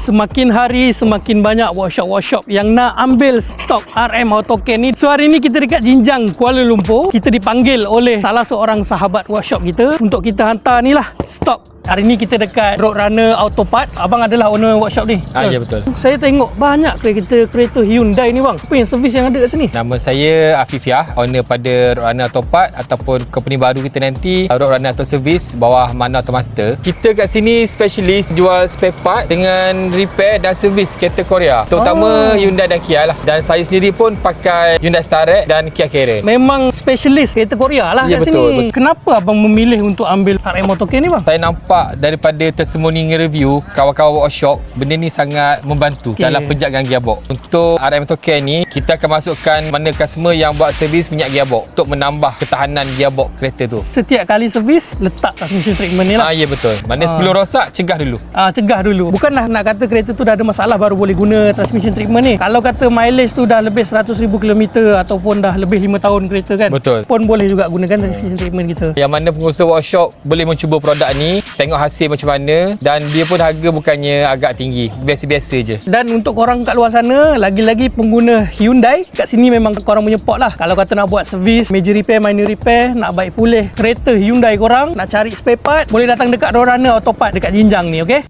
Semakin hari semakin banyak workshop-workshop yang nak ambil stok RM AutoCAD ni. So hari ni kita dekat Jinjang, Kuala Lumpur. Kita dipanggil oleh salah seorang sahabat workshop kita untuk kita hantar ni lah stok. Hari ni kita dekat Roadrunner Autopart. Abang adalah owner workshop ni. Ya, betul. Saya tengok banyak kereta Hyundai ni bang. Apa yang servis yang ada kat sini? Nama saya Afifiah, owner pada Roadrunner Autopart ataupun company baru kita nanti Roadrunner Auto Service bawah Mana Automaster. Kita kat sini specialist jual spare part dengan repair dan servis kereta Korea, terutama Hyundai dan Kia lah. Dan saya sendiri pun pakai Hyundai Starex dan Kia Carens. Memang specialist kereta Korea lah Ya, kat betul, sini. Kenapa abang memilih untuk ambil RM AutoCAD ni bang? Saya nampak daripada testimoni review kawan-kawan workshop, benda ni sangat membantu dalam penjagaan gearbox. Untuk RM AutoCAD ni, kita akan masukkan mana customer yang buat servis minyak gearbox untuk menambah ketahanan gearbox kereta tu. Setiap kali servis letak transmission treatment ni lah. Ya, betul. Maknanya sebelum rosak, cegah dulu. Cegah dulu. Bukanlah nak kata kereta tu dah ada masalah baru boleh guna transmission treatment ni. Kalau kata mileage tu dah lebih 100,000 km ataupun dah lebih 5 tahun kereta kan, Betul. pun boleh juga gunakan transmission treatment kita. Yang mana pengusaha workshop boleh mencuba produk ni, tengok hasil macam mana, dan dia pun harga bukannya agak tinggi, biasa-biasa je. Dan untuk korang kat luar sana, lagi-lagi pengguna Hyundai, kat sini memang korang punya pot lah. Kalau kata nak buat servis, major repair, minor repair, nak baik pulih kereta Hyundai korang, nak cari spare part, boleh datang dekat Roadrunner Autopart dekat Jinjang ni, okey?